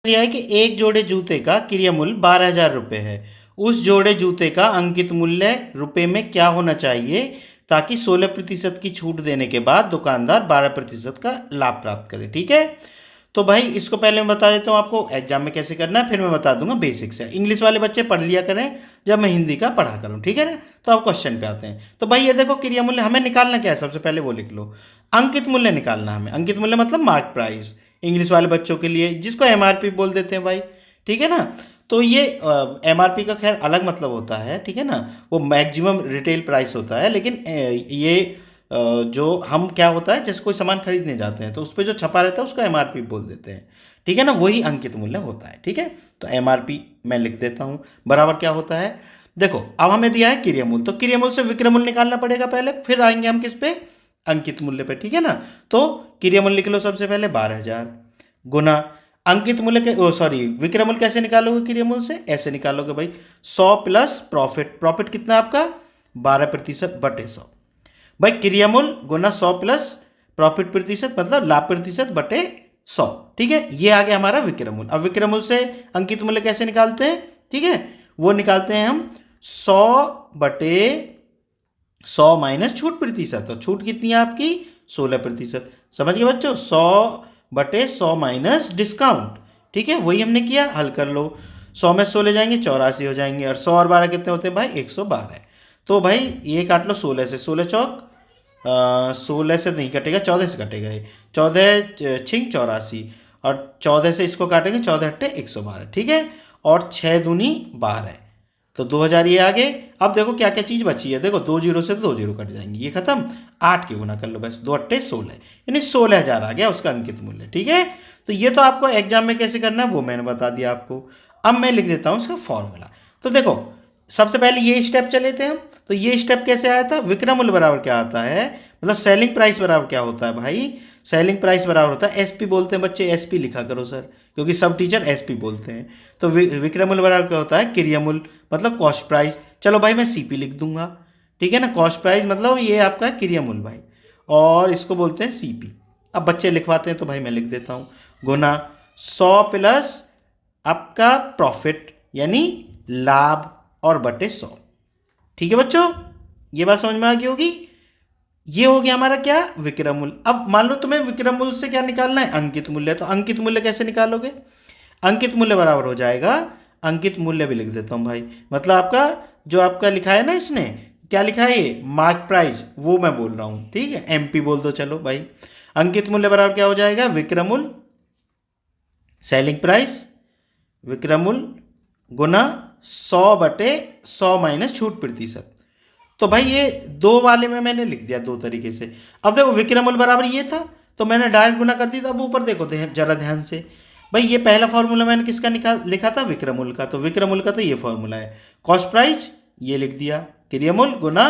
दिया है कि एक जोड़े जूते का क्रय मूल्य 12,000 रुपये है। उस जोड़े जूते का अंकित मूल्य रुपये में क्या होना चाहिए ताकि 16% की छूट देने के बाद दुकानदार 12% का लाभ प्राप्त करे। ठीक है, तो भाई इसको पहले मैं बता देता हूँ आपको एग्जाम में कैसे करना है, फिर मैं बता दूंगा बेसिक से। इंग्लिश वाले बच्चे पढ़ लिया करें जब मैं हिंदी का पढ़ा करूँ, ठीक है ना। तो आप क्वेश्चन पे आते हैं। तो भाई ये देखो, क्रिया मूल्य हमें निकालना क्या है, सबसे पहले वो लिख लो। अंकित मूल्य निकालना है हमें। अंकित मूल्य मतलब मार्क प्राइस, इंग्लिश वाले बच्चों के लिए, जिसको एमआरपी बोल देते हैं भाई, ठीक है ना। तो ये एमआरपी का खैर अलग मतलब होता है, ठीक है ना, वो मैक्सिमम रिटेल प्राइस होता है। लेकिन ये जो हम क्या होता है, जैसे कोई सामान खरीदने जाते हैं तो उस पर जो छपा रहता है उसको एमआरपी बोल देते हैं, ठीक है ना, वही अंकित मूल्य होता है। ठीक है, तो एमआरपी मैं लिख देता हूँ बराबर क्या होता है। देखो अब हमें दिया है क्रय मूल्य, तो क्रय मूल्य से विक्रय मूल्य निकालना पड़ेगा पहले, फिर आएंगे हम किस पे, अंकित मूल्य पे, ठीक है ना। तो क्रय मूल्य लिख लो सबसे पहले 12,000 गुना अंकित मूल्य के विक्रय मूल्य कैसे निकालोगे क्रय मूल्य से, ऐसे निकालोगे भाई 100 प्लस प्रॉफिट। प्रॉफिट कितना आपका 12% बटे 100। भाई क्रय मूल्य गुना 100 प्लस प्रॉफिट प्रतिशत मतलब लाभ प्रतिशत बटे 100। ठीक है, ये आ गया हमारा विक्रय मूल्य। अब विक्रय मूल्य से अंकित मूल्य कैसे निकालते हैं, ठीक है, वो निकालते हैं हम 100 बटे 100 माइनस छूट प्रतिशत। तो छूट कितनी है आपकी 16%। समझ गए बच्चों, 100 बटे 100 माइनस डिस्काउंट। ठीक है, वही हमने किया, हल कर लो। 100 में 100 ले जाएंगे 84 हो जाएंगे, और 100 और 12 कितने होते हैं भाई 112। तो भाई ये काट लो 16 से, 16 चौक 16 से नहीं कटेगा, 14 से कटेगा ये, 14 छिंग 84, और 14 से इसको काटेंगे 14 अट्ठे 112। ठीक है, और 6 दूनी 12, तो 2000 ये आगे। अब देखो क्या क्या चीज़ बची है, देखो 2 जीरो से 2 जीरो कट जाएंगे, ये खत्म। 8 के गुना कर लो बस, 2 अट्ठे 16, यानी 16,000 आ गया उसका अंकित मूल्य। ठीक है, तो ये तो आपको एग्जाम में कैसे करना है वो मैंने बता दिया आपको। अब मैं लिख देता हूँ इसका फॉर्मूला। तो देखो सबसे पहले ये स्टेप चले थे हम, तो ये स्टेप कैसे आया था, विक्रय मूल्य बराबर क्या आता है, मतलब सेलिंग प्राइस बराबर क्या होता है भाई, सेलिंग प्राइस बराबर होता है एसपी बोलते हैं बच्चे, एसपी लिखा करो सर, क्योंकि सब टीचर एसपी बोलते हैं। तो विक्रय मूल्य बराबर क्या होता है क्रय मूल्य मतलब कॉस्ट प्राइस। चलो भाई मैं सीपी लिख दूंगा, ठीक है ना, कॉस्ट प्राइस मतलब ये आपका क्रय मूल्य भाई, और इसको बोलते हैं सीपी। अब बच्चे लिखवाते हैं तो भाई मैं लिख देता हूँ, गुना 100 प्लस आपका प्रॉफिट यानी लाभ और बटे 100। ठीक है बच्चों, ये बात समझ में आ गई होगी। ये हो गया हमारा क्या विक्रय मूल्य। अब मान लो तुम्हें विक्रय मूल्य से क्या निकालना है, अंकित मूल्य। तो अंकित मूल्य कैसे निकालोगे, अंकित मूल्य बराबर हो जाएगा, अंकित मूल्य भी लिख देता हूँ भाई, मतलब आपका जो आपका लिखा है ना, इसने क्या लिखा है ये मार्क प्राइस, वो मैं बोल रहा हूँ, ठीक है, एमपी बोल दो चलो भाई। अंकित मूल्य बराबर क्या हो जाएगा, विक्रय मूल्य सेलिंग प्राइस, विक्रय मूल्य गुना 100 बटे 100 माइनस छूट प्रतिशत। तो भाई ये दो वाले में मैंने लिख दिया दो तरीके से। अब देखो विक्रय मूल्य बराबर ये था तो मैंने डायरेक्ट गुना कर दिया। अब ऊपर देखो जरा ध्यान से भाई, ये पहला फॉर्मूला मैंने किसका लिखा था विक्रय मूल्य का, तो विक्रय मूल्य का तो ये फॉर्मूला है, कॉस्ट प्राइस ये लिख दिया, क्रय मूल्य गुना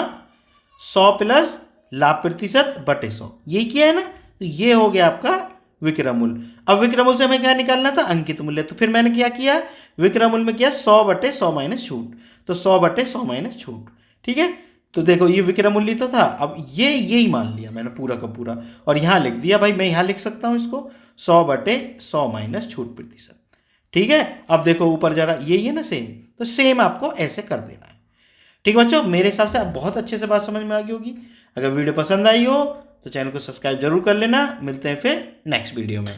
100 प्लस लाभ प्रतिशत बटे 100, यही किया है ना। तो ये हो गया आपका विक्रय मूल्य। अब विक्रय मूल्य से हमें क्या निकालना था अंकित मूल्य, तो फिर मैंने क्या किया विक्रय मूल्य में किया 100 बटे 100 माइनस छूट, तो 100 बटे 100 माइनस छूट। ठीक है, तो देखो ये विक्रय मूल्य तो था, अब ये यही मान लिया मैंने पूरा का पूरा, और यहाँ लिख दिया भाई, मैं यहाँ लिख सकता हूँ इसको 100 बटे 100 माइनस छूट प्रतिशत। ठीक है, अब देखो ऊपर जरा यही है ना सेम, तो सेम आपको ऐसे कर देना है। ठीक बच्चों, मेरे हिसाब से आप बहुत अच्छे से बात समझ में आ गई होगी। अगर वीडियो पसंद आई हो तो चैनल को सब्सक्राइब जरूर कर लेना। मिलते हैं फिर नेक्स्ट वीडियो में।